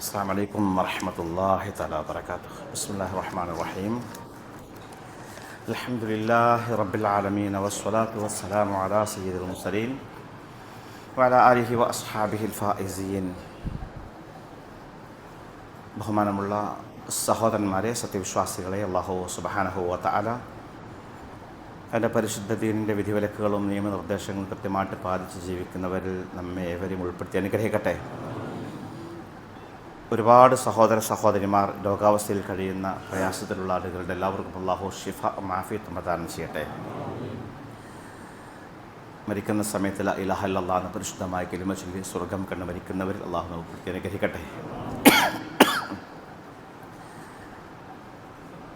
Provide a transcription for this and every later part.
السلام عليكم ورحمة الله تعالى وبركاته. بسم الله الرحمن الرحيم. الحمد لله رب العالمين والصلاة والسلام على سيد المرسلين وعلى آله وأصحابه الفائزين. ബഹുമാനമുള്ള സഹോദരന്മാരെ, സത്യവിശ്വാസികളെ, അല്ലാഹു സുബ്ഹാനഹു വ തആല അതിൻ്റെ പരിശുദ്ധ ദീനിൻ്റെ വിധിവിലക്കുകളും നിയമനിർദ്ദേശങ്ങളും കൃത്യമായിട്ട് പാലിച്ച് ജീവിക്കുന്നവരിൽ നമ്മെ ഏവരെയും ഉൾപ്പെടുത്തി അനുഗ്രഹിക്കട്ടെ. ഒരുപാട് സഹോദര സഹോദരിമാർ രോഗാവസ്ഥയിൽ കഴിയുന്ന പ്രയാസത്തിലുള്ള ആളുകളുടെ എല്ലാവർക്കും അല്ലാഹു ഷിഫ മാഫിയത്ത് പ്രദാനം ചെയ്യട്ടെ. മരിക്കുന്ന സമയത്ത് ലാ ഇലാഹ ഇല്ലല്ലാഹ് എന്ന പരിശുദ്ധമായ കലിമ ചൊല്ലി സ്വർഗം കണ്ട് മരിക്കുന്നവരിൽ അല്ലാഹു നമുക്ക് അനുഗ്രഹിക്കട്ടെ.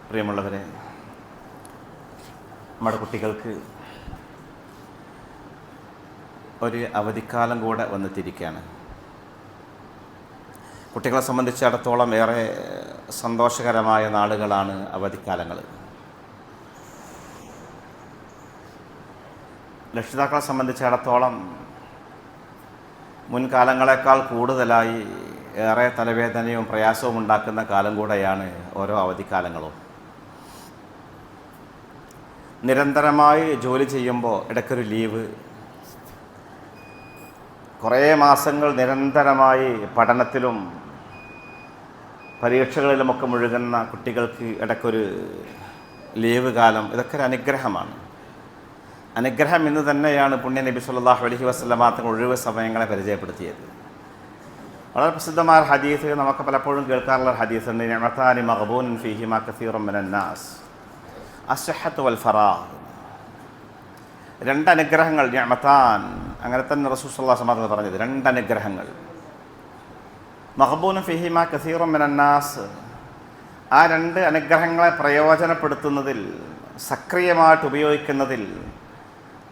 പ്രിയമുള്ളവരെ, നമ്മുടെ കുട്ടികൾക്ക് ഒരു അവധിക്കാലം കൂടെ വന്നെത്തിയിരിക്കുകയാണ്. കുട്ടികളെ സംബന്ധിച്ചിടത്തോളം ഏറെ സന്തോഷകരമായ നാളുകളാണ് അവധിക്കാലങ്ങൾ. രക്ഷിതാക്കളെ സംബന്ധിച്ചിടത്തോളം മുൻകാലങ്ങളെക്കാൾ കൂടുതലായി ഏറെ തലവേദനയും പ്രയാസവും ഉണ്ടാക്കുന്ന കാലം കൂടെയാണ് ഓരോ അവധിക്കാലങ്ങളും. നിരന്തരമായി ജോലി ചെയ്യുമ്പോൾ ഇടയ്ക്കൊരു ലീവ്, കുറേ മാസങ്ങൾ നിരന്തരമായി പഠനത്തിലും പരീക്ഷകളിലുമൊക്കെ മുഴുകുന്ന കുട്ടികൾക്ക് ഇടയ്ക്കൊരു ലീവ് കാലം, ഇതൊക്കെ ഒരു അനുഗ്രഹമാണ്. അനുഗ്രഹം എന്ന് തന്നെയാണ് പുണ്യ നബി സല്ലല്ലാഹു അലൈഹി വസല്ലമ തങ്ങൾ ഒഴിവ് സമയങ്ങളെ പരിചയപ്പെടുത്തിയത്. വളരെ പ്രസിദ്ധമായ ഹദീസ്, നമുക്ക് പലപ്പോഴും കേൾക്കാറുള്ള ഹദീസുണ്ട്. നിഅമതാനി മഗ്ബൂനൻ ഫീഹിമാ കസീറുൻ മിനൻ നാസ് അസ്സഹത്ത് വൽ ഫറാഗ്. രണ്ട് അനുഗ്രഹങ്ങൾ, നിഅമതാൻ, അങ്ങനെ തന്നെ റസൂൽ സല്ലല്ലാഹു അലൈഹി വസല്ലം പറഞ്ഞത്. രണ്ട് അനുഗ്രഹങ്ങൾ, മഖ്ബൂനും ഫീഹിമാ കസീറുൻ മിനൻ നാസ്. ആ രണ്ട് അനുഗ്രഹങ്ങളെ പ്രയോജനപ്പെടുത്തുന്നതിൽ, സക്രിയമായിട്ട് ഉപയോഗിക്കുന്നതിൽ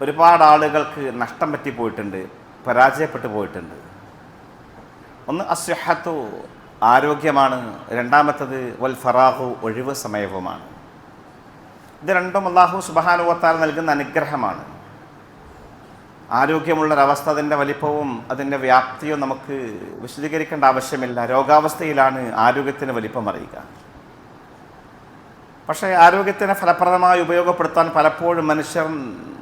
ഒരുപാട് ആളുകൾക്ക് നഷ്ടം പറ്റിപ്പോയിട്ടുണ്ട്, പരാജയപ്പെട്ടു പോയിട്ടുണ്ട്. ഒന്ന് അസ്സഹത്തു, ആരോഗ്യമാണ്. രണ്ടാമത്തത് വൽ ഫറാഹു, ഒഴിവ് സമയവുമാണ്. ഇത് രണ്ടും അല്ലാഹു സുബ്ഹാനഹു വ തആല നൽകുന്ന അനുഗ്രഹമാണ്. ആരോഗ്യമുള്ളൊരവസ്ഥ, അതിൻ്റെ വലിപ്പവും അതിൻ്റെ വ്യാപ്തിയും നമുക്ക് വിശദീകരിക്കേണ്ട ആവശ്യമില്ല. രോഗാവസ്ഥയിലാണ് ആരോഗ്യത്തിന് വലിപ്പം അറിയുക. പക്ഷേ ആരോഗ്യത്തിനെ ഫലപ്രദമായി ഉപയോഗപ്പെടുത്താൻ പലപ്പോഴും മനുഷ്യർ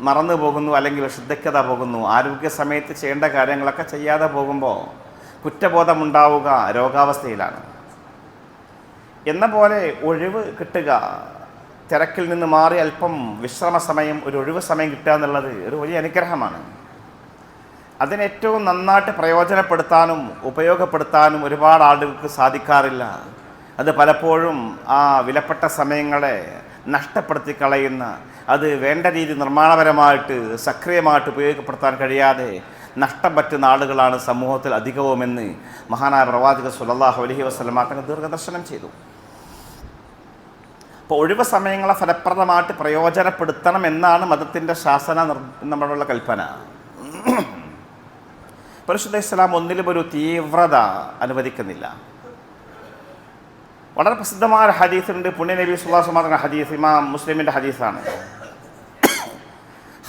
മറന്നു പോകുന്നു, അല്ലെങ്കിൽ ശ്രദ്ധിക്കാതെ പോകുന്നു. ആരോഗ്യ സമയത്ത് ചെയ്യേണ്ട കാര്യങ്ങളൊക്കെ ചെയ്യാതെ പോകുമ്പോൾ കുറ്റബോധമുണ്ടാവുക രോഗാവസ്ഥയിലാണ്. എന്ന പോലെ ഒഴിവ് കിട്ടുക, തിരക്കിൽ നിന്ന് മാറി അല്പം വിശ്രമ സമയം, ഒരു ഒഴിവ് സമയം കിട്ടുക എന്നുള്ളത് ഒരു വലിയ അനുഗ്രഹമാണ്. അതിനേറ്റവും നന്നായിട്ട് പ്രയോജനപ്പെടുത്താനും ഉപയോഗപ്പെടുത്താനും ഒരുപാട് ആളുകൾക്ക് സാധിക്കാറില്ല. അത് പലപ്പോഴും ആ വിലപ്പെട്ട സമയങ്ങളെ നഷ്ടപ്പെടുത്തി കളയുന്ന, അത് വേണ്ട രീതി നിർമ്മാണപരമായിട്ട് സക്രിയമായിട്ട് ഉപയോഗപ്പെടുത്താൻ കഴിയാതെ നഷ്ടം പറ്റുന്ന ആളുകളാണ് സമൂഹത്തിൽ അധികവുമെന്ന് മഹാനായ പ്രവാചകൻ സല്ലല്ലാഹു അലൈഹി വസല്ലം തങ്ങൾ ദീർഘദർശനം ചെയ്തു. അപ്പോൾ ഒഴിവ് സമയങ്ങളെ ഫലപ്രദമായിട്ട് പ്രയോജനപ്പെടുത്തണം എന്നാണ് മതത്തിൻ്റെ ശാസന, നമ്മളുള്ള കൽപ്പന. പരിശുദ്ധ ഇസ്ലാം ഒന്നിലും ഒരു തീവ്രത അനുവദിക്കുന്നില്ല. വളരെ പ്രസിദ്ധമായ ഹദീസുണ്ട്. പുണ്യ നബി സല്ലല്ലാഹു അലൈഹി വസല്ലം ഹദീസ്, ഇമാം മുസ്ലിമിൻ്റെ ഹദീസാണ്.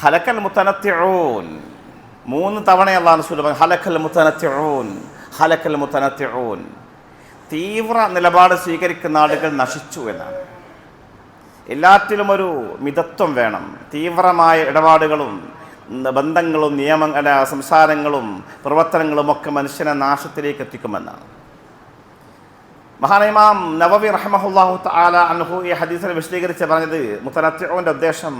ഹലക്കൽ മുതനത്തിഊൻ, 3 തവണ അല്ലാഹു റസൂൽ പറഞ്ഞു, ഹലക്കൽ മുതനത്തിഊൻ, ഹലക്കൽ മുതനത്തിഊൻ. തീവ്ര നിലപാട് സ്വീകരിക്കുന്ന ആളുകൾ നശിച്ചു എന്നാണ്. എല്ലാറ്റിലും ഒരു മിതത്വം വേണം. തീവ്രമായ ഇടപാടുകളും ബന്ധങ്ങളും സംസാരങ്ങളും പ്രവർത്തനങ്ങളുമൊക്കെ മനുഷ്യനെ നാശത്തിലേക്ക് എത്തിക്കുമെന്നാണ്. മഹാനിമാം നവവി റഹ്മഹുല്ലാഹു തആല അൻഹു ഈ ഹദീസിനെ വിശദീകരിച്ച് പറഞ്ഞത്, മുതനത്തിഊന്റെ ഉദ്ദേശം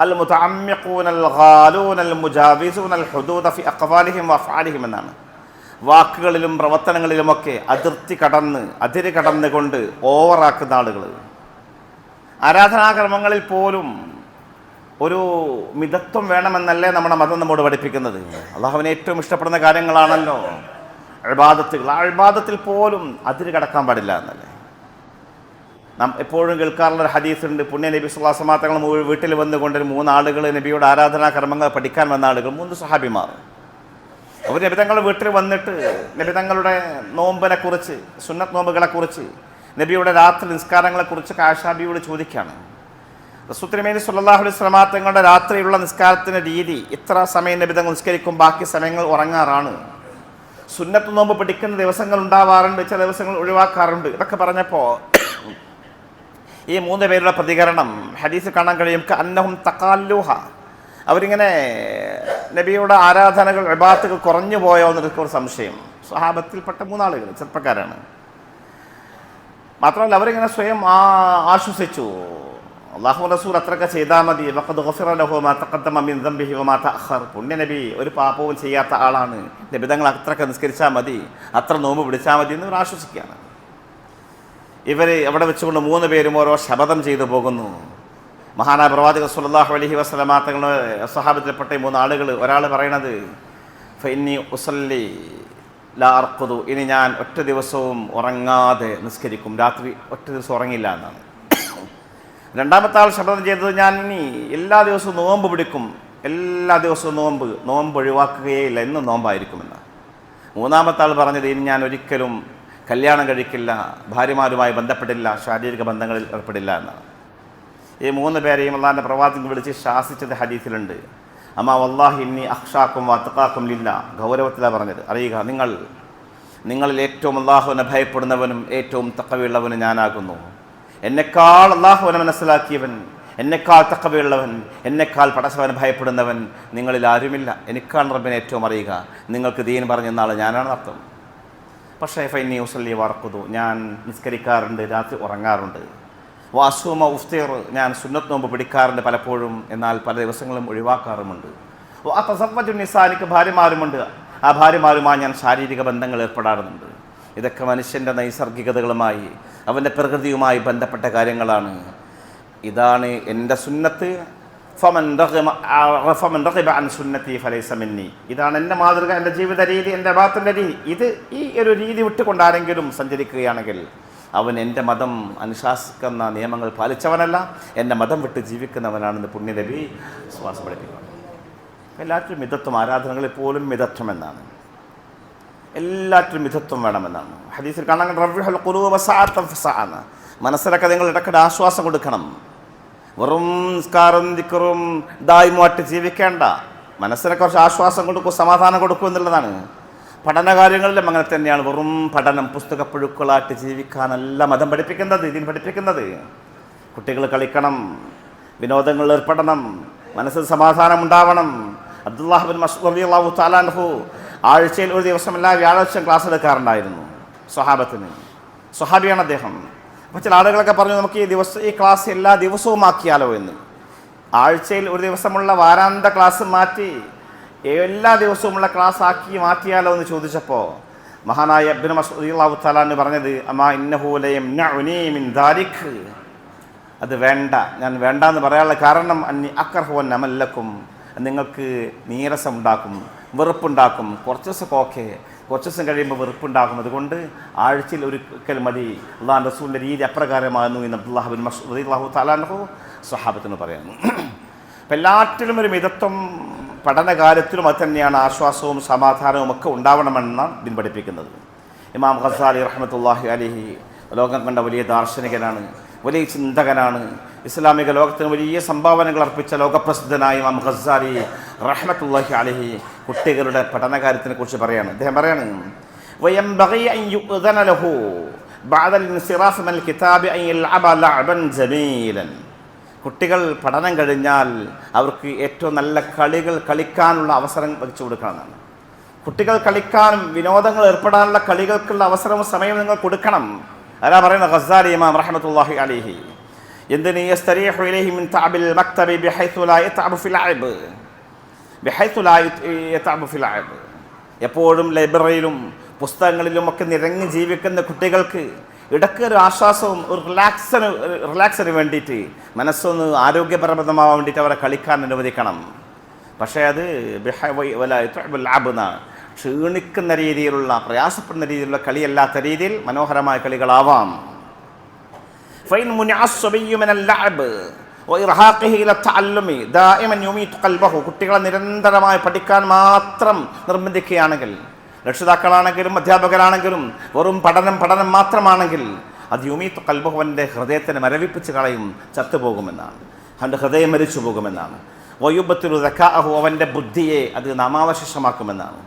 അൽ മുതഅമ്മിഖൂനൽ ഗാലൂനൽ മുജാവിസൂനൽ ഹുദൂദ ഫി അഖ്വാലിഹിം വഅഫ്ആലിഹിം എന്നാണ്. വാക്കുകളിലും പ്രവർത്തനങ്ങളിലുമൊക്കെ അതിര് കടന്നുകൊണ്ട് ഓവറാക്കുന്ന ആളുകൾ. ആരാധനാക്രമങ്ങളിൽ പോലും ഒരു മിതത്വം വേണമെന്നല്ലേ നമ്മുടെ മതം നമ്മോട് പഠിപ്പിക്കുന്നത്. അള്ളാഹുവിന് ഏറ്റവും ഇഷ്ടപ്പെടുന്ന കാര്യങ്ങളാണല്ലോ ഇബാദത്തുകൾ. ആ ഇബാദത്തിൽ പോലും അതിര് കടക്കാൻ പാടില്ല എന്നല്ലേ നാം എപ്പോഴും കേൾക്കാറുള്ളൊരു ഹദീസുണ്ട്. പുണ്യ നബി സല്ലല്ലാഹു അലൈഹി വസല്ലം തങ്ങൾ വീട്ടിൽ വന്നുകൊണ്ട് 3 ആളുകൾ, നബിയുടെ ആരാധനാകർമ്മങ്ങൾ പഠിക്കാൻ വന്ന ആളുകൾ, 3 സഹാബിമാർ. അവർ നബി തങ്ങളുടെ വീട്ടിൽ വന്നിട്ട് നബി തങ്ങളുടെ നോമ്പിനെക്കുറിച്ച്, സുന്നത്ത് നോമ്പുകളെക്കുറിച്ച്, നബിയുടെ രാത്രി നിസ്കാരങ്ങളെക്കുറിച്ച് ആയിഷാബിയോട് ചോദിക്കുകയാണ്. റസൂൽ തിരുമേനി സല്ലല്ലാഹു അലൈഹി വസല്ലം തങ്ങളുടെ രാത്രിയുള്ള നിസ്കാരത്തിൻ്റെ രീതി, ഇത്ര സമയം നബി തങ്ങൾ നിസ്കരിക്കും, ബാക്കി സമയങ്ങൾ ഉറങ്ങാറാണ്. സുന്നത്ത് നോമ്പ് പിടിക്കുന്ന ദിവസങ്ങൾ ഉണ്ടാവാറുണ്ട്, ചില ദിവസങ്ങൾ ഒഴിവാക്കാറുണ്ട്. ഇതൊക്കെ പറഞ്ഞപ്പോൾ ഈ 3 പേരുടെ പ്രതികരണം ഹദീസ് കാണാൻ കഴിയും. അന്നഹും തഖാല്ലുഹ, അവരിങ്ങനെ നബിയുടെ ആരാധനകൾ ഇബാദത്തുകൾ കുറഞ്ഞു പോയോ എന്നൊരു സംശയം. സ്വഹാബത്തിൽപ്പെട്ട 3 ആളുകൾ ചെറുപ്പക്കാരാണ്. മാത്രമല്ല അവരിങ്ങനെ സ്വയം ആശ്വസിച്ചു, അല്ലാഹു റസൂൽ അത്രയൊക്കെ ചെയ്താൽ മതി, വഖദ് ഗഫറ ലഹു മാ തഖദ്ദമ മിൻ ദംബിഹി വമാ തഅഖർ. പുണ്യ നബി ഒരു പാപവും ചെയ്യാത്ത ആളാണ്, നബിതങ്ങൾ അത്രയൊക്കെ നിസ്കരിച്ചാൽ മതി, അത്ര നോമ്പ് പിടിച്ചാൽ മതി എന്ന് ഇവർ ആശ്വസിക്കുകയാണ്. ഇവർ അവിടെ വെച്ചുകൊണ്ട് 3 പേരും ഓരോ ശപഥം ചെയ്തു പോകുന്നു. മഹാനായ പ്രവാചകർ സ്വല്ലല്ലാഹു അലൈഹി വസല്ലമ തങ്ങളുടെ സ്വഹാബത്തിൽപ്പെട്ട 3 ആളുകൾ, ഒരാൾ പറയണത് ഫഇന്നി ഉസല്ലി ലാ അർഖുദു, ഇനി ഞാൻ ഒറ്റ ദിവസവും ഉറങ്ങാതെ നിസ്കരിക്കും, രാത്രി ഒറ്റ ദിവസം ഉറങ്ങില്ല എന്നാണ്. രണ്ടാമത്തെ ആൾ ശപഥം ചെയ്തത് ഞാൻ ഇനി എല്ലാ ദിവസവും നോമ്പ് പിടിക്കും, എല്ലാ ദിവസവും നോമ്പ് ഒഴിവാക്കുകയില്ല, എന്നും നോമ്പായിരിക്കുമെന്ന്. മൂന്നാമത്തെ ആൾ പറഞ്ഞത് ഇനി ഞാൻ ഒരിക്കലും കല്യാണം കഴിക്കില്ല, ഭാര്യമാരുമായി ബന്ധപ്പെടില്ല, ശാരീരിക ബന്ധങ്ങളിൽ ഏർപ്പെടില്ല എന്നാണ്. ഈ 3 പേരെയും അള്ളാഹിൻ്റെ പ്രവാചകൻ വിളിച്ച് ശാസിച്ചത് ഹദീസിലുണ്ട്. അമ്മാ വല്ലാഹി ഇന്നി അഖ്ഷാക്കും വഅത്ഖാക്കും ലില്ലാ, ഗൗരവത്തിലാണ് പറഞ്ഞത്. അറിയുക, നിങ്ങളിൽ ഏറ്റവും അള്ളാഹുവിനെ ഭയപ്പെടുന്നവനും ഏറ്റവും തഖ്വയുള്ളവനും ഞാനാകുന്നു. എന്നെക്കാൾ അള്ളാഹുവിനെ മനസ്സിലാക്കിയവൻ, എന്നെക്കാൾ തഖ്വയുള്ളവൻ, എന്നെക്കാൾ പടച്ചവനെ ഭയപ്പെടുന്നവൻ നിങ്ങളിൽ ആരുമില്ല. എനിക്കാണ് റബ്ബിനെ ഏറ്റവും അറിയുക. നിങ്ങൾക്ക് ദീൻ പറഞ്ഞ ആൾ ഞാനാണ് അർത്ഥം. പക്ഷേ ഫൈനി ഉസല്ലി വറഖുദു, ഞാൻ നിസ്കരിക്കാറുണ്ട്, രാത്രി ഉറങ്ങാറുണ്ട്. വാസുമ ഉഫ്തിർ, ഞാൻ സുന്നത്ത് നോമ്പ് പിടിക്കാറുണ്ട് പലപ്പോഴും, എന്നാൽ പല ദിവസങ്ങളും ഒഴിവാക്കാറുമുണ്ട്. തസവ്വജു നിസാ, എനിക്ക് ഭാര്യമാരുമുണ്ട്, ആ ഭാര്യമാരുമായി ഞാൻ ശാരീരിക ബന്ധങ്ങൾ ഏർപ്പെടാറുണ്ട്. ഇതൊക്കെ മനുഷ്യൻ്റെ നൈസർഗികതകളുമായി അവൻ്റെ പ്രകൃതിയുമായി ബന്ധപ്പെട്ട കാര്യങ്ങളാണ്. ഇതാണ് എൻ്റെ സുന്നത്ത്. ഫമൻ റഗിബ അൻ സുന്നത്തി ഫലൈസ മിന്നി, ഇതാണ് എൻ്റെ മാതൃക, എൻ്റെ ജീവിത രീതി, എൻ്റെ ഇബാദത്തിൻ്റെ രീതി. ഈ ഒരു രീതി വിട്ടുകൊണ്ട് ആരെങ്കിലും സഞ്ചരിക്കുകയാണെങ്കിൽ അവൻ എൻ്റെ മതം അനുശാസിക്കുന്ന നിയമങ്ങൾ പാലിച്ചവനല്ല, എൻ്റെ മതം വിട്ട് ജീവിക്കുന്നവനാണെന്ന് പുണ്യ നബി വിശ്വാസം പഠിപ്പിക്കുക. എല്ലാറ്റിലും മിതത്വം, ആരാധനകളിൽ പോലും മിതത്വം എന്നാണ്, എല്ലാറ്റിലും മിതത്വം വേണമെന്നാണ് ഹദീസിൽ കാണാൻ. റവ്വിഹുൽ ഖുലൂബ സഅതൻ ഫസഅന, മനസ്സിലൊക്കെ നിങ്ങൾ ഇടയ്ക്കിടെ ആശ്വാസം കൊടുക്കണം. വെറും നിസ്കാരം ദിക്റും ദായിമുമായിട്ട് ജീവിക്കേണ്ട, മനസ്സിനൊക്കെ കുറച്ച് ആശ്വാസം കൊടുക്കും, സമാധാനം കൊടുക്കും എന്നുള്ളതാണ്. പഠനകാര്യങ്ങളിലും അങ്ങനെ തന്നെയാണ്. വെറും പഠനം, പുസ്തകപ്പുഴുക്കളായിട്ട് ജീവിക്കാനല്ല മതം പഠിപ്പിക്കുന്നത്, ഇതിന് പഠിപ്പിക്കുന്നത്. കുട്ടികൾ കളിക്കണം, വിനോദങ്ങളിൽ ഏർപ്പെടണം, മനസ്സിൽ സമാധാനം ഉണ്ടാവണം. അബ്ദുല്ലാഹ് ബിൻ മസ്ഊദ് റളിയല്ലാഹു തആല അൻഹു ആഴ്ചയിൽ ഒരു ദിവസം എല്ലാ വ്യാഴാഴ്ചയും ക്ലാസ് എടുക്കാറുണ്ടായിരുന്നു സ്വഹാബത്തിന്. സ്വഹാബിയാണ് അദ്ദേഹം. അപ്പോൾ ചില ആളുകളൊക്കെ പറഞ്ഞു, നമുക്ക് ഈ ക്ലാസ് എല്ലാ ദിവസവും ആക്കിയാലോ എന്ന്. ആഴ്ചയിൽ ഒരു ദിവസമുള്ള വാരാന്ത ക്ലാസ് മാറ്റി എല്ലാ ദിവസവുമുള്ള ക്ലാസ് ആക്കി മാറ്റിയാലോ എന്ന് ചോദിച്ചപ്പോൾ മഹാനായ ഇബ്നു മസ്ഊദ് റളിയല്ലാഹു തആല അൻഹു പറഞ്ഞത്, അമാ ഇന്നഹു ലയംനഉനി മിൻ ദാലിക്, അത് വേണ്ട, ഞാൻ വേണ്ട എന്ന് പറയാനുള്ള കാരണം അന്നി അക്റഹു അൻ അമല്ലക്കും, നിങ്ങൾക്ക് നീരസം ഉണ്ടാക്കും, വെറുപ്പുണ്ടാക്കും. കുറച്ച് ദിവസമൊക്കെ ഓക്കെ, കുറച്ച് ദിവസം കഴിയുമ്പോൾ വെറുപ്പുണ്ടാകും. അതുകൊണ്ട് ആഴ്ചയിൽ ഒരിക്കൽ മതി. അള്ളാഹു റസൂലിൻ്റെ രീതി അപ്രകാരമാകുന്നു എന്ന് അബ്ദുല്ലാഹ് ബിൻ മസ്ഊദ് റളിയല്ലാഹു തആല അൻഹു സ്വഹാബത്തിന് പറയുന്നു. അപ്പം എല്ലാറ്റിലും ഒരു മിതത്വം, പഠനകാര്യത്തിലും അത് തന്നെയാണ്. ആശ്വാസവും സമാധാനവും ഒക്കെ ഉണ്ടാവണമെന്നാണ് ഇതിന് പഠിപ്പിക്കുന്നത്. ഇമാം ഖസാലി റഹ്മത്തുള്ളാഹി അലൈഹി ലോകം കണ്ട വലിയ ദാർശനികനാണ്, വലിയ ചിന്തകനാണ്. ഇസ്ലാമിക ലോകത്തിന് വലിയ സംഭാവനകൾ അർപ്പിച്ച ലോകപ്രസിദ്ധനായ ഇമാം ഖസാലി റഹ്മത്തുള്ളാഹി അലൈഹി കുട്ടികളുടെ പഠനകാര്യത്തിനെ കുറിച്ച് പറയാണ്. അദ്ദേഹം പറയാണ്, വയംബഗി അൻ യുഅ്ദന ലഹു ബഅദൽ ഇൻസിറാഫ് മിനൽ കിതാബി അൻ യൽഅബ ലഅബൻ ജമീലൻ. കുട്ടികൾ പഠനം കഴിഞ്ഞാൽ അവർക്ക് ഏറ്റവും നല്ല കളികൾ കളിക്കാനുള്ള അവസരം വെച്ചു കൊടുക്കണമെന്നാണ്. കുട്ടികൾ കളിക്കാനും വിനോദങ്ങൾ ഏർപ്പെടാനുള്ള കളികൾക്കുള്ള അവസരവും സമയവും നിങ്ങൾ കൊടുക്കണം. അതാ പറയുന്നത് ഖസാലി ഇമാം റഹ്മത്തുള്ളാഹി അലൈഹി. എന്തിന് യസ്തരീഹു ഇലൈഹി മിൻ തഅബിൽ മക്തബി ബിഹൈതു ലാ യതഅബു ഫിൽ അഅബ്, ബിഹൈതു ലാ യതഅബു ഫിൽ അഅബ്. എപ്പോഴും ലൈബ്രറിയിലും പുസ്തകങ്ങളിലും ഒക്കെ നിറഞ്ഞ് ജീവിക്കുന്ന കുട്ടികൾക്ക് ഇടയ്ക്ക് ഒരു ആശ്വാസവും ഒരു റിലാക്സിന് വേണ്ടിയിട്ട്, മനസ്സൊന്ന് ആരോഗ്യപരമാവാൻ വേണ്ടിയിട്ട് അവരെ കളിക്കാൻ അനുവദിക്കണം. പക്ഷേ അത് ക്ഷീണിക്കുന്ന രീതിയിലുള്ള, പ്രയാസപ്പെടുന്ന രീതിയിലുള്ള കളിയല്ലാത്ത രീതിയിൽ മനോഹരമായ കളികളാവാം. കുട്ടികളെ നിരന്തരമായി പഠിക്കാൻ മാത്രം നിർബന്ധിക്കുകയാണെങ്കിൽ, രക്ഷിതാക്കളാണെങ്കിലും അധ്യാപകരാണെങ്കിലും വെറും പഠനം മാത്രമാണെങ്കിൽ അത് യുമീത്ത് ഖൽബഹുവിൻ്റെ ഹൃദയത്തിനെ മരവിപ്പിച്ച് കളയും, ചത്തുപോകുമെന്നാണ്, അവൻ്റെ ഹൃദയം മരിച്ചു പോകുമെന്നാണ്. വയുബത്തുൽ ദക്കാഅഹു, അവൻ്റെ ബുദ്ധിയെ അത് നാമാവശേഷമാക്കുമെന്നാണ്.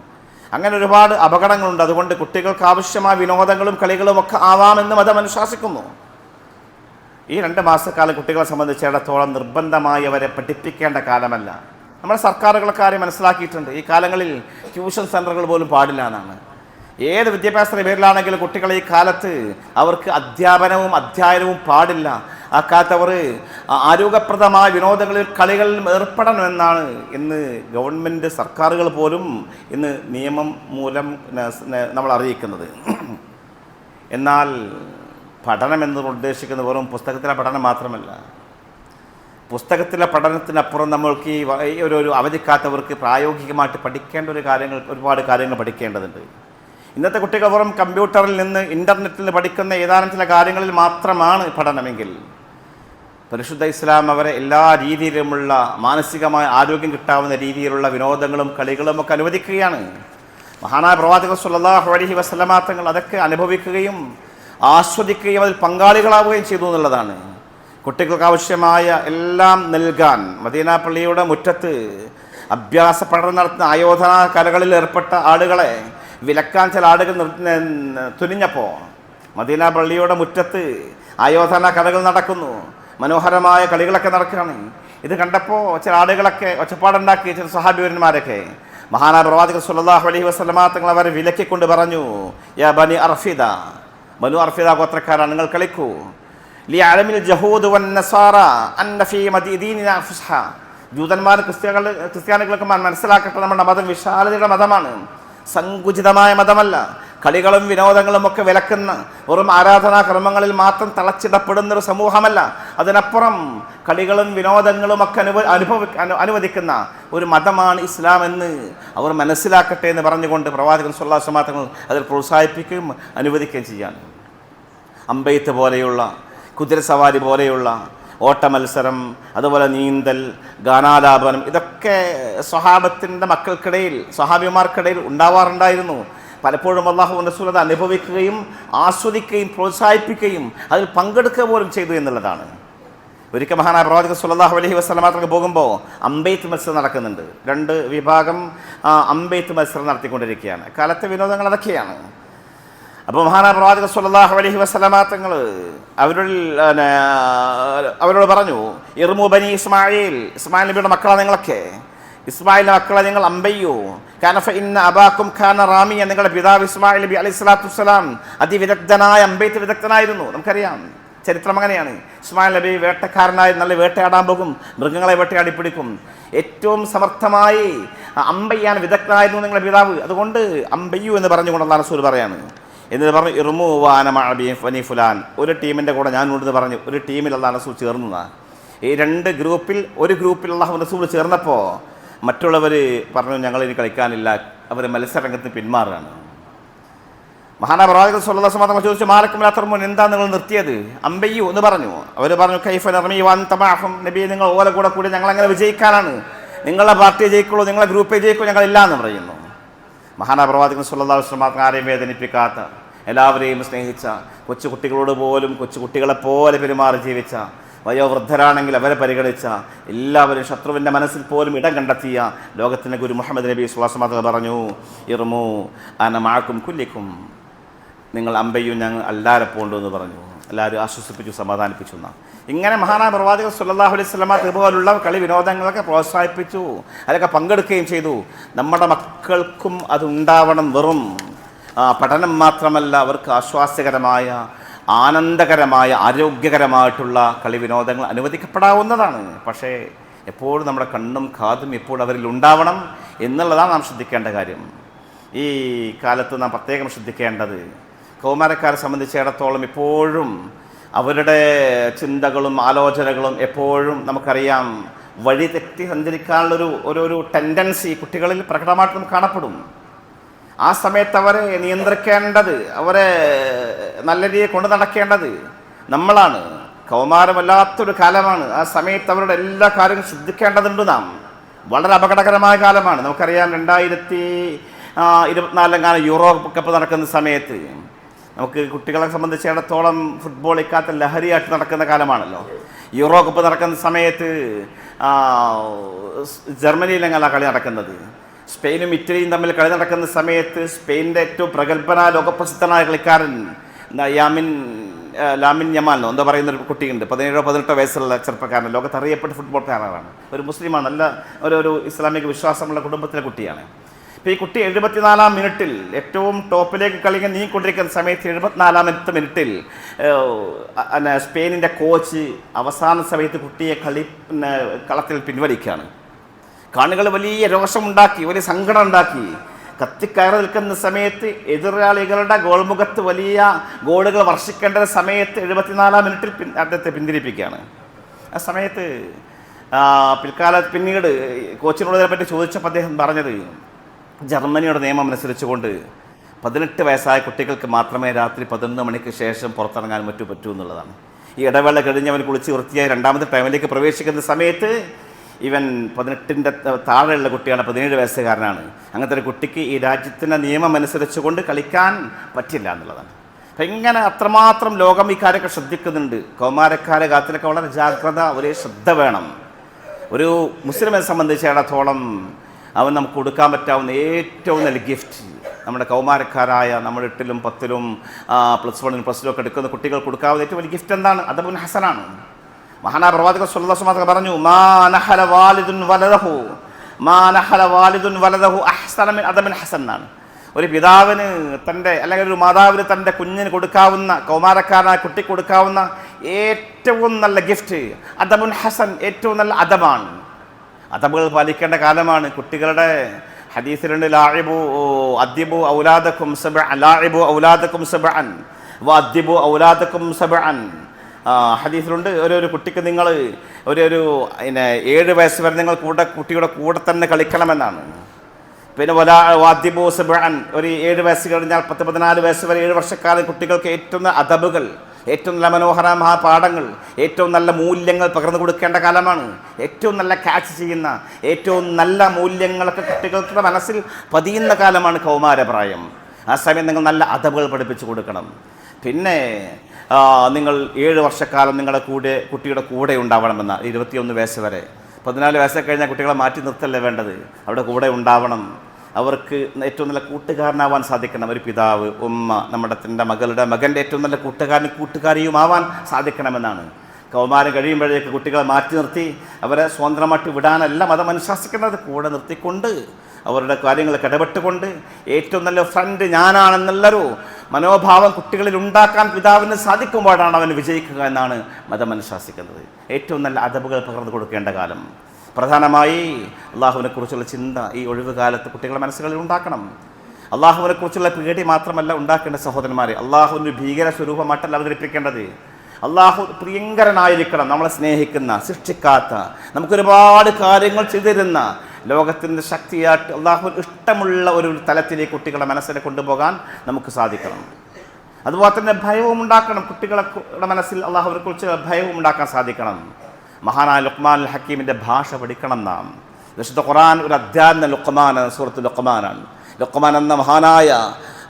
അങ്ങനെ ഒരുപാട് അപകടങ്ങളുണ്ട്. അതുകൊണ്ട് കുട്ടികൾക്ക് ആവശ്യമായ വിനോദങ്ങളും കളികളും ഒക്കെ ആവാമെന്ന് മതം അനുശാസിക്കുന്നു. ഈ 2 മാസക്കാലം കുട്ടികളെ സംബന്ധിച്ചിടത്തോളം നിർബന്ധമായി അവരെ പഠിപ്പിക്കേണ്ട കാലമല്ല. നമ്മുടെ സർക്കാരുകളൊക്കെ കാര്യം മനസ്സിലാക്കിയിട്ടുണ്ട്. ഈ കാലങ്ങളിൽ ട്യൂഷൻ സെൻ്ററുകൾ പോലും പാടില്ല എന്നാണ്. ഏത് വിദ്യാഭ്യാസത്തിൻ്റെ പേരിലാണെങ്കിലും കുട്ടികളെ ഈ കാലത്ത് അവർക്ക് അധ്യാപനവും അധ്യയനവും പാടില്ല. ആ കാലത്ത് അവർ ആരോഗ്യപ്രദമായ വിനോദങ്ങളിൽ കളികളിൽ ഏർപ്പെടണമെന്നാണ് ഇന്ന് ഗവൺമെൻറ് സർക്കാരുകൾ പോലും ഇന്ന് നിയമം മൂലം നമ്മൾ അറിയിക്കുന്നത്. എന്നാൽ പഠനം എന്ന് ഉദ്ദേശിക്കുന്നത് വെറും പുസ്തകത്തിലെ പഠനം മാത്രമല്ല. പുസ്തകത്തിലെ പഠനത്തിനപ്പുറം നമ്മൾക്ക് ഈ ഒരു അവധിക്കാത്തവർക്ക് പ്രായോഗികമായിട്ട് പഠിക്കേണ്ട ഒരുപാട് കാര്യങ്ങൾ പഠിക്കേണ്ടതുണ്ട്. ഇന്നത്തെ കുട്ടികൾ വെറും കമ്പ്യൂട്ടറിൽ നിന്ന് ഇൻ്റർനെറ്റിൽ നിന്ന് പഠിക്കുന്ന ഏതാനും ചില കാര്യങ്ങളിൽ മാത്രമാണ് പഠനമെങ്കിൽ പരിശുദ്ധ ഇസ്ലാം അവരെ എല്ലാ രീതിയിലുമുള്ള മാനസികമായ ആരോഗ്യം കിട്ടാവുന്ന രീതിയിലുള്ള വിനോദങ്ങളും കളികളും ഒക്കെ അനുവദിക്കുകയാണ്. മഹാനായ പ്രവാചകൻ സ്വല്ലല്ലാഹു അലൈഹി വസല്ലമ തങ്ങൾ അതൊക്കെ അനുഭവിക്കുകയും ആസ്വദിക്കുകയും അതിൽ പങ്കാളികളാവുകയും ചെയ്തു എന്നുള്ളതാണ്. കുട്ടികൾക്ക് ആവശ്യമായ എല്ലാം നൽകാൻ മദീന പള്ളിയുടെ മുറ്റത്ത് അഭ്യാസ പഠനം നടത്തുന്ന ആയോധന കലകളിൽ ഏർപ്പെട്ട ആളുകളെ വിലക്കാൻ ചില ആളുകൾ തുനിഞ്ഞപ്പോൾ മദീന പള്ളിയുടെ മുറ്റത്ത് ആയോധന കലകൾ നടക്കുന്നു, മനോഹരമായ കളികളൊക്കെ നടക്കുകയാണ്. ഇത് കണ്ടപ്പോൾ ചില ആളുകളൊക്കെ ഒച്ചപ്പാടുണ്ടാക്കി ചില സ്വഹാബിവരന്മാരൊക്കെ മഹാനായ പ്രവാചകൻ സ്വല്ലല്ലാഹു അലൈഹി വസല്ലമ തങ്ങൾ അവരെ വിലക്കിക്കൊണ്ട് പറഞ്ഞു, യാ ബനി അർഫിദ, ബനു അർഫിദ ഗോത്രക്കാരാണ്, നിങ്ങൾ കളിക്കൂ. ലിയഅലമിൽ ജഹൂദ് വന്നസാറ അന്ന ഫീ മദീനിനാ ഫുസ്ഹ, ജൂതന്മാരും ക്രിസ്ത്യാനികളൊക്കെ മനസ്സിലാക്കട്ടെ, നമ്മുടെ മതം വിശാലതയുടെ മതമാണ്, സങ്കുചിതമായ മതമല്ല. കളികളും വിനോദങ്ങളും ഒക്കെ വിലക്കുന്ന വെറും ആരാധനാ ക്രമങ്ങളിൽ മാത്രം തളച്ചിടപ്പെടുന്നൊരു സമൂഹമല്ല. അതിനപ്പുറം കളികളും വിനോദങ്ങളും ഒക്കെ അനുവദിക്കുന്ന ഒരു മതമാണ് ഇസ്ലാം എന്ന് അവർ മനസ്സിലാക്കട്ടെ എന്ന് പറഞ്ഞുകൊണ്ട് പ്രവാചകൻ സ്വല്ലല്ലാഹു അലൈഹി വസല്ലം തങ്ങൾ അതിൽ പ്രോത്സാഹിപ്പിക്കുകയും അനുവദിക്കുകയും ചെയ്യാണ്. അമ്പെയ്ത്ത് പോലെയുള്ള, കുതിരസവാരി പോലെയുള്ള ഓട്ടമത്സരം, അതുപോലെ നീന്തൽ, ഗാനാലാപനം, ഇതൊക്കെ സ്വഹാബത്തിൻ്റെ മക്കൾക്കിടയിൽ, സ്വഹാബിമാർക്കിടയിൽ ഉണ്ടാവാറുണ്ടായിരുന്നു. പലപ്പോഴും അല്ലാഹു റസൂൽ അത് അനുഭവിക്കുകയും ആസ്വദിക്കുകയും പ്രോത്സാഹിപ്പിക്കുകയും അതിൽ പങ്കെടുക്കുക പോലും ചെയ്തു എന്നുള്ളതാണ്. ഒരിക്കൽ മഹാനായ പ്രവാചകൻ സ്വല്ലല്ലാഹു അലൈഹി വസല്ലമ തങ്ങൾ പോകുമ്പോൾ അമ്പെയ്ത്ത് മത്സരം നടക്കുന്നുണ്ട്. 2 വിഭാഗം അമ്പെയ്ത്ത് മത്സരം നടത്തിക്കൊണ്ടിരിക്കുകയാണ്. കാലത്തെ വിനോദങ്ങൾ അതൊക്കെയാണ്. അപ്പോൾ മഹാനായ പ്രവാചകൻ സ്വല്ലല്ലാഹു അലൈഹി വസല്ലമ തങ്ങൾ അവരോട് പറഞ്ഞു, ഇർമു ബനി ഇസ്മായിൽ, ഇസ്മായിൽ നബിയുടെ മക്കളാണ് നിങ്ങളൊക്കെ, ഇസ്മായിലിൻ്റെ മക്കളെ നിങ്ങൾ അമ്പയ്യൂ. കാന ഫഇന്ന അബാക്കും ഖാന റാമിയ, നിങ്ങളുടെ പിതാവ് ഇസ്മായിൽ നബി അലൈഹി സ്വലാത്തു വസ്സലാം അതിവിദഗ്ധനായ അമ്പെയ്ത്ത് വിദഗ്ധനായിരുന്നു. നമുക്കറിയാം, ചരിത്രം അങ്ങനെയാണ്. ഇസ്മായിൽ നബി വേട്ടക്കാരനായി നല്ല വേട്ടയാടാൻ പോകും, മൃഗങ്ങളെ വേട്ടയാടി പിടിക്കും. ഏറ്റവും സമർത്ഥമായി അമ്പയ്യാൻ വിദഗ്ധനായിരുന്നു നിങ്ങളുടെ പിതാവ്. അതുകൊണ്ട് അമ്പയ്യു എന്ന് പറഞ്ഞുകൊണ്ട് അല്ലാഹു റസൂൽ പറയാണ്. എന്നിട്ട് പറഞ്ഞു, ഇർമു വാന മഅബി ഫനി ഫുലാൻ, ഒരു ടീമിൻ്റെ കൂടെ ഞാൻ ഉണ്ടെന്ന് പറഞ്ഞു. ഒരു ടീമിൽ അല്ലാഹു റസൂൽ ചേർന്നതാണ്. ഈ 2 ഗ്രൂപ്പിൽ ഒരു ഗ്രൂപ്പിൽ അല്ലാഹു റസൂൽ ചേർന്നപ്പോൾ മറ്റുള്ളവർ പറഞ്ഞു, ഞങ്ങളിനി കളിക്കാനില്ല, അവർ മത്സരരംഗത്ത് പിന്മാറുകയാണ്. മഹാനായ പ്രവാചകൻ സ്വല്ലല്ലാഹു അലൈഹി വസല്ലം ചോദിച്ചു, മാലക്കും ലാ തർമൂൻ, എന്താ നിങ്ങൾ നിർത്തിയത്? അമ്പയ്യു എന്ന് പറഞ്ഞു. അവർ പറഞ്ഞു, കൈഫ നർമി വഅൻത മഅഹും, നബി നിങ്ങൾ ഓലെ കൂടെ ഞങ്ങൾ അങ്ങനെ വിജയിക്കാനാണ്, നിങ്ങളെ പാർട്ടിയെ ജയിക്കുള്ളൂ, നിങ്ങളെ ഗ്രൂപ്പേ ജയിക്കൂ, ഞങ്ങളില്ല എന്ന് പറയുന്നു. മഹാനായ പ്രവാചകൻ സ്വല്ലല്ലാഹു അലൈഹി വസല്ലം ആരെയും വേദനിപ്പിക്കാത്ത, എല്ലാവരെയും സ്നേഹിച്ച, കൊച്ചുകുട്ടികളോട് പോലും കൊച്ചുകുട്ടികളെപ്പോലെ പെരുമാറി ജീവിച്ച, വയോവൃദ്ധരാണെങ്കിൽ അവരെ പരിഗണിച്ച, എല്ലാവരും ശത്രുവിൻ്റെ മനസ്സിൽ പോലും ഇടം കണ്ടെത്തിയ ലോകത്തിൻ്റെ ഗുരു മുഹമ്മദ് നബി സ്വല്ലല്ലാഹു അലൈഹി വസല്ലം പറഞ്ഞു, ഇർമു അന മഅക്കും കുല്ലിക്കും, നിങ്ങൾ അമ്പയ്യും ഞങ്ങൾ എല്ലാവരെപ്പോണ്ട് എന്ന് പറഞ്ഞു. എല്ലാവരും ആശ്വസിപ്പിച്ചു, സമാധാനിപ്പിച്ചു എന്നാണ്. ഇങ്ങനെ മഹാനായ പ്രവാചകൻ സ്വല്ലല്ലാഹു അലൈഹി വസല്ലം ഇതുപോലുള്ള കളി വിനോദങ്ങളൊക്കെ പ്രോത്സാഹിപ്പിച്ചു, അതിലൊക്കെ പങ്കെടുക്കുകയും ചെയ്തു. നമ്മുടെ മക്കൾക്കും അതുണ്ടാവണം. വെറും പഠനം മാത്രമല്ല, അവർക്ക് ആശ്വാസകരമായ, ആനന്ദകരമായ, ആരോഗ്യകരമായിട്ടുള്ള കളി വിനോദങ്ങൾ അനുവദിക്കപ്പെടാവുന്നതാണ്. പക്ഷേ എപ്പോഴും നമ്മുടെ കണ്ണും കാതും എപ്പോഴും അവരിൽ ഉണ്ടാവണം എന്നുള്ളതാണ് നാം ശ്രദ്ധിക്കേണ്ട കാര്യം. ഈ കാലത്ത് നാം പ്രത്യേകം ശ്രദ്ധിക്കേണ്ടത്, കൗമാരക്കാരെ സംബന്ധിച്ചിടത്തോളം എപ്പോഴും അവരുടെ ചിന്തകളും ആലോചനകളും എപ്പോഴും നമുക്കറിയാം വഴി തെറ്റി സഞ്ചരിക്കാനുള്ളൊരു ടെൻഡൻസി കുട്ടികളിൽ പ്രകടമായിട്ട് നമുക്ക് കാണപ്പെടും. ആ സമയത്ത് അവരെ നിയന്ത്രിക്കേണ്ടത്, അവരെ നല്ല രീതിയിൽ കൊണ്ടു നടക്കേണ്ടത് നമ്മളാണ്. കൗമാരമല്ലാത്തൊരു കാലമാണ്. ആ സമയത്ത് അവരുടെ എല്ലാ കാര്യങ്ങളും ശ്രദ്ധിക്കേണ്ടതുണ്ട് നാം. വളരെ അപകടകരമായ കാലമാണ്. നമുക്കറിയാം, 2024 യൂറോ കപ്പ് നടക്കുന്ന സമയത്ത് നമുക്ക് കുട്ടികളെ സംബന്ധിച്ചിടത്തോളം ഫുട്ബോൾ ഇക്കാലത്ത് ലഹരിയായിട്ട് നടക്കുന്ന കാലമാണല്ലോ. യൂറോ കപ്പ് നടക്കുന്ന സമയത്ത് ജർമ്മനിയിലെങ്ങനെയാണ് കളി നടക്കുന്നത്, സ്പെയിനും ഇറ്റലിയും തമ്മിൽ കളി നടക്കുന്ന സമയത്ത് സ്പെയിനിൻ്റെ ഏറ്റവും പ്രഗത്ഭനായ ലോകപ്രസിദ്ധനായ കളിക്കാരൻ ലാമിൻ യമാൽ എന്താ പറയുന്ന ഒരു കുട്ടിയുണ്ട്, 17-18 വയസ്സുള്ള ചെറുപ്പക്കാരൻ, ലോകത്ത് അറിയപ്പെട്ട ഫുട്ബോൾക്കാരനാണ്, ഒരു മുസ്ലിമാണ്, നല്ല ഒരു ഇസ്ലാമിക വിശ്വാസമുള്ള കുടുംബത്തിലെ കുട്ടിയാണ്. ഇപ്പോൾ ഈ കുട്ടി 74-ാം മിനിറ്റിൽ ഏറ്റവും ടോപ്പിലേക്ക് കളിക്കാൻ നീങ്ങിക്കൊണ്ടിരിക്കുന്ന സമയത്ത് 74-ാമത്തെ മിനിറ്റിൽ സ്പെയിനിൻ്റെ കോച്ച് അവസാന സമയത്ത് കുട്ടിയെ കളത്തിൽ പിൻവലിക്കുകയാണ്. കാണികൾ വലിയ രോഷമുണ്ടാക്കി, വലിയ സങ്കടം ഉണ്ടാക്കി. കത്തിക്കയറി നിൽക്കുന്ന സമയത്ത് എതിരാളികളുടെ ഗോൾമുഖത്ത് വലിയ ഗോളുകൾ വർഷിക്കേണ്ട സമയത്ത് 74-ാം മിനിറ്റിൽ അദ്ദേഹത്തെ പിന്തിരിപ്പിക്കുകയാണ്. ആ സമയത്ത് പിന്നീട് കോച്ചിനോട് ഇതിനെപ്പറ്റി ചോദിച്ചപ്പോൾ അദ്ദേഹം പറഞ്ഞത്, ജർമ്മനിയുടെ നിയമം അനുസരിച്ചുകൊണ്ട് 18 വയസ്സായ കുട്ടികൾക്ക് മാത്രമേ രാത്രി 11 മണിക്ക് ശേഷം പുറത്തിറങ്ങാൻ പറ്റൂ എന്നുള്ളതാണ്. ഈ ഇടവേള കഴിഞ്ഞവൻ കുളിച്ച് വൃത്തിയായി രണ്ടാമത്തെ ടൈമിലേക്ക് പ്രവേശിക്കുന്ന സമയത്ത് ഇവൻ 18-ൻ്റെ താഴെയുള്ള കുട്ടിയാണ്, 17 വയസ്സുകാരനാണ്. അങ്ങനത്തെ ഒരു കുട്ടിക്ക് ഈ രാജ്യത്തിൻ്റെ നിയമം അനുസരിച്ചുകൊണ്ട് കളിക്കാൻ പറ്റില്ല എന്നുള്ളതാണ്. അപ്പം ഇങ്ങനെ അത്രമാത്രം ലോകം ഈ കാര്യമൊക്കെ ശ്രദ്ധിക്കുന്നുണ്ട്. കൗമാരക്കാരെ കാര്യത്തിലൊക്കെ വളരെ ജാഗ്രത, ഒരേ ശ്രദ്ധ വേണം. ഒരു മുസ്ലിമിനെ സംബന്ധിച്ചിടത്തോളം അവൻ നമുക്ക് കൊടുക്കാൻ പറ്റാവുന്ന ഏറ്റവും നല്ല ഗിഫ്റ്റ് നമ്മുടെ കൗമാരക്കാരായ നമ്മുടെ 8-ലും 10-ലും +1-ലും +2 ഒക്കെ എടുക്കുന്ന കുട്ടികൾ കൊടുക്കാവുന്ന ഏറ്റവും വലിയ ഗിഫ്റ്റ് എന്താണ്? അദബുൻ ഹസനാണ്. മഹാനായ പ്രവാചകൻ സ്വല്ലല്ലാഹു അലൈഹി വസല്ലം പറഞ്ഞു, മാ നഹല വാലിദുൻ വലദഹു അഹ്സന മിൻ അദബിൻ ഹസൻ എന്നാണ്. ഒരു പിതാവിന് അല്ലെങ്കിൽ ഒരു മാതാവിന് തൻ്റെ കുഞ്ഞിന് കൊടുക്കാവുന്ന, കൗമാരക്കാരനായ കുട്ടിക്ക് കൊടുക്കാവുന്ന ഏറ്റവും നല്ല ഗിഫ്റ്റ് അദബുൻ ഹസൻ, ഏറ്റവും നല്ല അദബാണ്. അദബുകൾ പാലിക്കേണ്ട കാലമാണ്. കുട്ടികളുടെ ഹദീസിലുണ്ട്, അദ്ദിബു ഔലാദക്കും സബ്അൻ വഅദ്ദിബു ഔലാദക്കും സബ്അൻ. ഹദീസിലുണ്ട്, ഒരു കുട്ടിക്ക് നിങ്ങൾ ഒരു 7 വയസ്സ് വരെ നിങ്ങൾ കുട്ടിയുടെ കൂടെ തന്നെ കളിക്കണമെന്നാണ്. പിന്നെ വാദ്ദിബു സബ്അൻ, ഒരു 7 വയസ്സ് കഴിഞ്ഞാൽ 10-14 വയസ്സ് വരെ 7 വർഷക്കാലം കുട്ടികൾക്ക് ഏറ്റവും നല്ല അദബുകൾ, ഏറ്റവും നല്ല മനോഹരമായ പാഠങ്ങൾ, ഏറ്റവും നല്ല മൂല്യങ്ങൾ പകർന്നു കൊടുക്കേണ്ട കാലമാണ്. ഏറ്റവും നല്ല ക്യാച്ച് ചെയ്യുന്ന, ഏറ്റവും നല്ല മൂല്യങ്ങളൊക്കെ കുട്ടികളുടെ മനസ്സിൽ പതിയുന്ന കാലമാണ് കൗമാരപ്രായം. ആ സമയം നിങ്ങൾ നല്ല അദബുകൾ പഠിപ്പിച്ചു കൊടുക്കണം. പിന്നെ നിങ്ങൾ 7 വർഷക്കാലം നിങ്ങളുടെ കുട്ടിയുടെ കൂടെ ഉണ്ടാവണമെന്ന 21 വയസ്സ് വരെ. 14 വയസ്സൊക്കെ കഴിഞ്ഞാൽ കുട്ടികളെ മാറ്റി നിർത്തല്ലേ വേണ്ടത്, അവിടെ കൂടെ ഉണ്ടാവണം. അവർക്ക് ഏറ്റവും നല്ല കൂട്ടുകാരനാവാൻ സാധിക്കണം. ഒരു പിതാവ്, ഉമ്മ, തൻ്റെ മകൻ്റെ ഏറ്റവും നല്ല കൂട്ടുകാരിയുമാവാൻ സാധിക്കണമെന്നാണ്. കൗമാരം കഴിയുമ്പോഴേക്ക് കുട്ടികളെ മാറ്റി നിർത്തി അവരെ സ്വതന്ത്രമായിട്ട് വിടാനല്ല മതം അനുശാസിക്കുന്നത്. കൂടെ നിർത്തിക്കൊണ്ട് അവരുടെ കാര്യങ്ങൾക്ക് ഇടപെട്ടുകൊണ്ട് ഏറ്റവും നല്ല ഫ്രണ്ട് ഞാനാണെന്നുള്ളൊരു മനോഭാവം കുട്ടികളിൽ ഉണ്ടാക്കാൻ പിതാവിന് സാധിക്കുമ്പോഴാണ് അവൻ വിജയിക്കുക എന്നാണ് മതം അനുശാസിക്കുന്നത്. ഏറ്റവും നല്ല അദബുകൾ പകർന്നു കൊടുക്കേണ്ട കാലം. പ്രധാനമായി അള്ളാഹുവിനെ കുറിച്ചുള്ള ചിന്ത ഈ ഒഴിവുകാലത്ത് കുട്ടികളുടെ മനസ്സുകളിൽ ഉണ്ടാക്കണം. അള്ളാഹുവിനെ കുറിച്ചുള്ള പേടി മാത്രമല്ല ഉണ്ടാക്കേണ്ട സഹോദരന്മാരെ, അള്ളാഹുവിൻ്റെ ഭീകര സ്വരൂപമായിട്ടല്ല അവതരിപ്പിക്കേണ്ടത്. അള്ളാഹു പ്രിയങ്കരനായിരിക്കണം, നമ്മളെ സ്നേഹിക്കുന്ന, സൃഷ്ടിക്കാത്ത, നമുക്കൊരുപാട് കാര്യങ്ങൾ ചെയ്തിരുന്ന, ലോകത്തിൻ്റെ ശക്തിയായിട്ട് അള്ളാഹു ഇഷ്ടമുള്ള ഒരു തലത്തിലേക്ക് കുട്ടികളെ മനസ്സിനെ കൊണ്ടുപോകാൻ നമുക്ക് സാധിക്കണം. അതുപോലെ തന്നെ ഭയവും ഉണ്ടാക്കണം. കുട്ടികളുടെ മനസ്സിൽ അള്ളാഹുവിനെ കുറിച്ച് ഭയവും ഉണ്ടാക്കാൻ സാധിക്കണം. മഹാനായ ലുഖ്മാൻ ഹക്കീമിൻ്റെ ഭാഷ പഠിക്കണം നാം. വിശുദ്ധ ഖുർആൻ ഒരു അധ്യായം ലുഖ്മാനാണ്, സൂറത്ത് ലുഖ്മാനാണ്. ലുഖ്മാൻ എന്ന മഹാനായ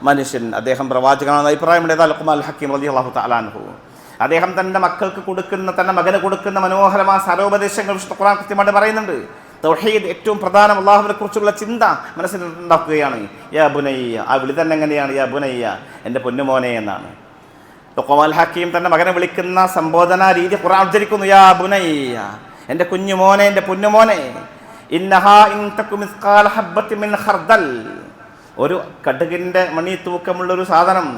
മനുഷ്യൻ, അദ്ദേഹം പ്രവാചകനാണെന്ന് അഭിപ്രായമുണ്ട്. ലുഖ്മാൻ ഹക്കീം റളിയല്ലാഹു തആല അൻഹു, അദ്ദേഹം തൻ്റെ മക്കൾക്ക് കൊടുക്കുന്ന, തൻ്റെ മകന് കൊടുക്കുന്ന മനോഹരമായ സരോപദേശങ്ങൾ വിശുദ്ധ ഖുർആൻ കൃത്യമായിട്ട് പറയുന്നുണ്ട്. തൗഹീദ് ഏറ്റവും പ്രധാനം, അള്ളാഹുവിനെ കുറിച്ചുള്ള ചിന്ത മനസ്സിലുണ്ടാക്കുകയാണ്. യാ ബുനയ്യ, ആ വിളി തന്നെ എങ്ങനെയാണ്? യാ ബുനയ്യ, എൻ്റെ പൊന്നുമോനെ എന്നാണ്. ലുഖ്മാൻ ഹക്കീം തൻ്റെ മകനെ വിളിക്കുന്ന സംബോധന രീതി ഖുർആൻ ഉദ്ധരിക്കുന്നു. യാ ബുനയ്യ, എൻ്റെ കുഞ്ഞുമോനെ, എൻ്റെ പൊന്നുമോനെ. ഇന്നഹാ ഇൻ തകു മിസ്ഖാല ഹബ്ബത്തിൻ മിൻ ഖർദൽ, ഒരു കടുകിൻ്റെ മണി തൂക്കമുള്ളൊരു സാധനം.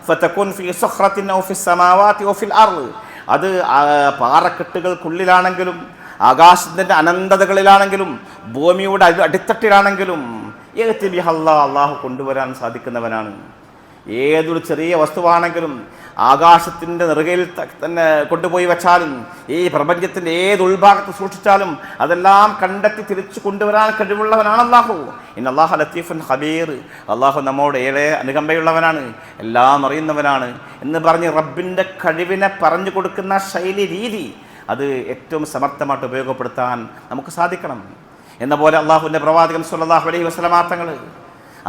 ഫതകുൻ ഫീ സഖറത്തിൻ ഔ ഫിസ് സമാവാതി ഔ ഫിൽ അർള്, അത് പാറക്കെട്ടുകൾക്കുള്ളിലാണെങ്കിലും ആകാശത്തിൻ്റെ അനന്തതകളിലാണെങ്കിലും ഭൂമിയുടെ അടിത്തട്ടിലാണെങ്കിലും അള്ളാഹു കൊണ്ടുവരാൻ സാധിക്കുന്നവനാണ്. ഏതൊരു ചെറിയ വസ്തുവാണെങ്കിലും ആകാശത്തിൻ്റെ നെറുകയിൽ തന്നെ കൊണ്ടുപോയി വെച്ചാലും ഈ പ്രപഞ്ചത്തിൻ്റെ ഏത് ഉൾഭാഗത്ത് സൂക്ഷിച്ചാലും അതെല്ലാം കണ്ടെത്തി തിരിച്ചു കൊണ്ടുവരാൻ കഴിവുള്ളവനാണ് അള്ളാഹു. ഇന്നല്ലാഹു ലത്തീഫുൻ ഖബീർ, അള്ളാഹു നമ്മോട് ഏറെ അനുകമ്പയുള്ളവനാണ്, എല്ലാം അറിയുന്നവനാണ് എന്ന് പറഞ്ഞ് റബ്ബിൻ്റെ കഴിവിനെ പറഞ്ഞു കൊടുക്കുന്ന ശൈലി രീതി അത് ഏറ്റവും സമർത്ഥമായിട്ട് ഉപയോഗപ്പെടുത്താൻ നമുക്ക് സാധിക്കണം. എന്ന പോലെ അള്ളാഹുവിൻ്റെ പ്രവാചകൻ സ്വല്ലല്ലാഹു അലൈഹി വസല്ലം തങ്ങൾ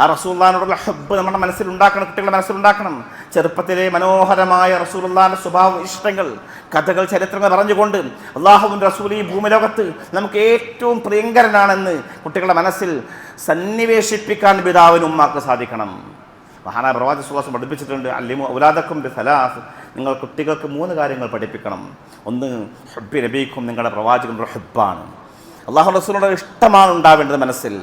ആ റസൂലുള്ളാഹിനോടുള്ള ഹബ്ബ് നമ്മുടെ മനസ്സിലുണ്ടാക്കണം, കുട്ടികളുടെ മനസ്സിലുണ്ടാക്കണം. ചെറുപ്പത്തിലെ മനോഹരമായ റസൂലുള്ളാഹിന്റെ സ്വഭാവ ഇഷ്ടങ്ങൾ, കഥകൾ, ചരിത്രങ്ങൾ പറഞ്ഞുകൊണ്ട് അള്ളാഹുവിൻ്റെ റസൂൽ ഈ ഭൂമിലോകത്ത് നമുക്ക് ഏറ്റവും പ്രിയങ്കരനാണെന്ന് കുട്ടികളുടെ മനസ്സിൽ സന്നിവേശിപ്പിക്കാൻ പിതാവിനും ഉമ്മാക്ക് സാധിക്കണം. മഹാനായ പ്രവാചകൻ സ്വല്ലല്ലാഹു അലൈഹി വസല്ലം പഠിപ്പിച്ചിട്ടുണ്ട്, അല്ലിമു ഔലാദക്കും ബിസലാസ്, നിങ്ങൾ കുട്ടികൾക്ക് 3 കാര്യങ്ങൾ പഠിപ്പിക്കണം. ഒന്ന്, ഹബ്ബി നബീക്കും, നിങ്ങളുടെ പ്രവാചകൻ്റെ ഹബ്ബാണ്, അള്ളാഹു റസൂലിൻ്റെ ഇഷ്ടമാണ് ഉണ്ടാവേണ്ടത് മനസ്സിൽ.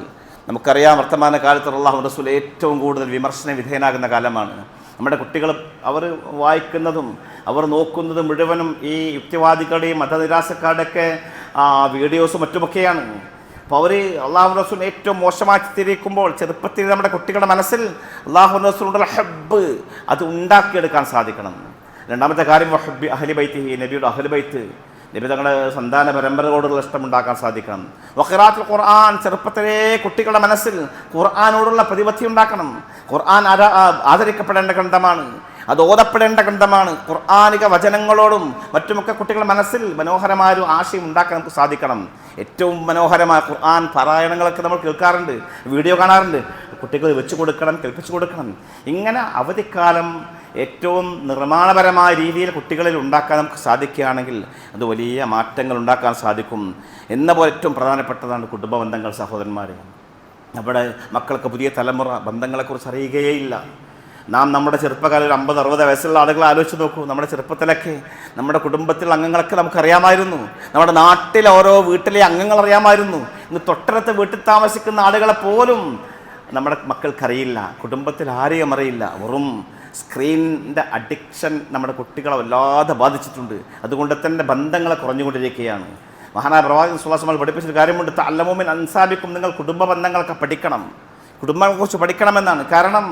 നമുക്കറിയാം, വർത്തമാന കാലത്ത് അള്ളാഹു റസൂൽ ഏറ്റവും കൂടുതൽ വിമർശന വിധേയനാകുന്ന കാലമാണ്. നമ്മുടെ കുട്ടികൾ അവർ വായിക്കുന്നതും അവർ നോക്കുന്നതും മുഴുവനും ഈ യുക്തിവാദികളുടെയും മതനിരാസക്കാരുടെയൊക്കെ വീഡിയോസും മറ്റുമൊക്കെയാണ്. അപ്പോൾ അവർ അള്ളാഹു റസൂൽ ഏറ്റവും മോശമായി ചിത്രീകരിക്കുമ്പോൾ ചെറുപ്പത്തിൽ നമ്മുടെ കുട്ടികളുടെ മനസ്സിൽ അള്ളാഹു റസൂലിൻ്റെ ഹബ്ബ് അത് ഉണ്ടാക്കിയെടുക്കാൻ സാധിക്കണം. രണ്ടാമത്തെ കാര്യം ഹബ്ബി അഹ്ലി ബൈത്തി, നബിയുടെ അഹ്ലി ബൈത്ത്, നബി തങ്ങളുടെ സന്താന പരമ്പരയോടുള്ള ഇഷ്ടമുണ്ടാക്കാൻ സാധിക്കണം. വഖിറാത്തുൽ ഖുർആൻ, ചെറുപ്പത്തിലെ കുട്ടികളുടെ മനസ്സിൽ ഖുർആനോടുള്ള പ്രതിപത്തി ഉണ്ടാക്കണം. ഖുർആൻ ആദരിക്കപ്പെടേണ്ട ഗ്രന്ഥമാണ്, അത് ഓതപ്പെടേണ്ട ഗ്രന്ഥമാണ്. ഖുർആനിക വചനങ്ങളോടും മറ്റുമൊക്കെ കുട്ടികളുടെ മനസ്സിൽ മനോഹരമായ ഒരു ആശയം ഉണ്ടാക്കാൻ നമുക്ക് സാധിക്കണം. ഏറ്റവും മനോഹരമായ ഖുർആൻ പാരായണങ്ങളൊക്കെ നമ്മൾ കേൾക്കാറുണ്ട്, വീഡിയോ കാണാറുണ്ട്. കുട്ടികൾ വെച്ച് കൊടുക്കണം, കേൾപ്പിച്ചു കൊടുക്കണം. ഇങ്ങനെ അവധിക്കാലം ഏറ്റവും നിർമ്മാണപരമായ രീതിയിൽ കുട്ടികളിൽ ഉണ്ടാക്കാൻ നമുക്ക് സാധിക്കുകയാണെങ്കിൽ അത് വലിയ മാറ്റങ്ങൾ ഉണ്ടാക്കാൻ സാധിക്കും. എന്ന പോലെ ഏറ്റവും പ്രധാനപ്പെട്ടതാണ് കുടുംബ ബന്ധങ്ങൾ. സഹോദരന്മാരെ, നമ്മുടെ മക്കൾക്ക് പുതിയ തലമുറ ബന്ധങ്ങളെക്കുറിച്ച് അറിയുകയേയില്ല. നാം നമ്മുടെ ചെറുപ്പകാലം ഒരു 50-60 വയസ്സുള്ള ആളുകളെ ആലോചിച്ച് നോക്കൂ. നമ്മുടെ ചെറുപ്പത്തിലൊക്കെ നമ്മുടെ കുടുംബത്തിലെ അംഗങ്ങളൊക്കെ നമുക്കറിയാമായിരുന്നു, നമ്മുടെ നാട്ടിലെ ഓരോ വീട്ടിലെ അംഗങ്ങൾ അറിയാമായിരുന്നു. ഇന്ന് തൊട്ടടുത്ത വീട്ടിൽ താമസിക്കുന്ന ആളുകളെ പോലും നമ്മുടെ മക്കൾക്കറിയില്ല, കുടുംബത്തിൽ ആരെയും അറിയില്ല. വെറും സ്ക്രീനിൻ്റെ അഡിക്ഷൻ നമ്മുടെ കുട്ടികളെ വല്ലാതെ ബാധിച്ചിട്ടുണ്ട്. അതുകൊണ്ട് തന്നെ ബന്ധങ്ങളെ കുറഞ്ഞുകൊണ്ടിരിക്കുകയാണ്. മഹാനായ പ്രവാചകൻ സ്വല്ലല്ലാഹു അലൈഹി വസല്ലം പഠിപ്പിച്ചൊരു കാര്യമുണ്ട്, തഅല്ലമൂ മിൻ അൻസാബിക്കും, നിങ്ങൾ കുടുംബ ബന്ധങ്ങളൊക്കെ പഠിക്കണം, കുടുംബങ്ങളെക്കുറിച്ച് പഠിക്കണമെന്നാണ്. കാരണം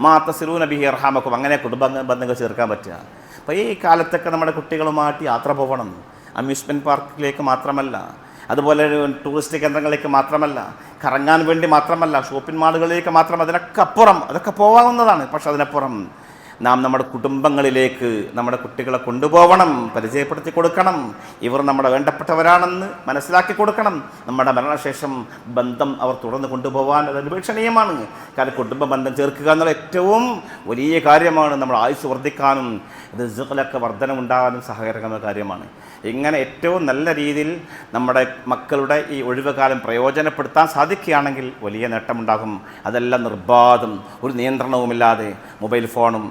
മാ തസിലൂന ബിഹി അർഹാമക്കും, അങ്ങനെ കുടുംബ ബന്ധങ്ങൾ ചേർക്കാൻ പറ്റുക. അപ്പോൾ ഈ കാലത്തൊക്കെ നമ്മുടെ കുട്ടികളുമായിട്ട് യാത്ര പോകണം. അമ്യൂസ്മെൻറ്റ് പാർക്കിലേക്ക് മാത്രമല്ല, അതുപോലെ ടൂറിസ്റ്റ് കേന്ദ്രങ്ങളിലേക്ക് മാത്രമല്ല, കറങ്ങാൻ വേണ്ടി മാത്രമല്ല, ഷോപ്പിംഗ് മാളുകളിലേക്ക് മാത്രം, അതൊക്കെ പോകാവുന്നതാണ്. പക്ഷെ അതിനപ്പുറം നാം നമ്മുടെ കുടുംബങ്ങളിലേക്ക് നമ്മുടെ കുട്ടികളെ കൊണ്ടുപോകണം, പരിചയപ്പെടുത്തി കൊടുക്കണം. ഇവർ നമ്മുടെ വേണ്ടപ്പെട്ടവരാണെന്ന് മനസ്സിലാക്കി കൊടുക്കണം. നമ്മുടെ മരണശേഷം ബന്ധം അവർ തുടർന്ന് കൊണ്ടുപോകാൻ അത് അപേക്ഷണീയമാണ്. കാരണം കുടുംബ ബന്ധം ചേർക്കുക എന്നുള്ള ഏറ്റവും വലിയ കാര്യമാണ്. നമ്മുടെ ആയുസ് വർദ്ധിക്കാനും റിസ്ഖിലൊക്കെ വർധനമുണ്ടാകാനും സഹായകരമായ കാര്യമാണ്. ഇങ്ങനെ ഏറ്റവും നല്ല രീതിയിൽ നമ്മുടെ മക്കളുടെ ഈ ഒഴിവുകാലം പ്രയോജനപ്പെടുത്താൻ സാധിക്കുകയാണെങ്കിൽ വലിയ നേട്ടമുണ്ടാകും. അതെല്ലാം നിർബാധം, ഒരു നിയന്ത്രണവുമില്ലാതെ മൊബൈൽ ഫോണും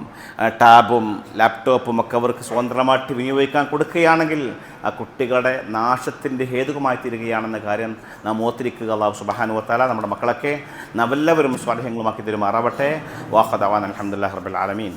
ടാബും ലാപ്ടോപ്പും ഒക്കെ അവർക്ക് സ്വതന്ത്രമായിട്ട് വിനിയോഗിക്കാൻ കൊടുക്കുകയാണെങ്കിൽ ആ കുട്ടികളുടെ നാശത്തിൻ്റെ ഹേതുകമായി തീരുകയാണെന്ന കാര്യം നാം ഓർത്തിരിക്കുക. അല്ലാഹു സുബ്ഹാനഹു വ തആല നമ്മുടെ മക്കളൊക്കെ നവല്ലവരും സ്വാലിഹ്യങ്ങളുമാക്കി തരുമാറാവട്ടെ. വാഖദവാൻ അൽഹംദുലില്ലാഹി റബ്ബിൽ ആലമീൻ.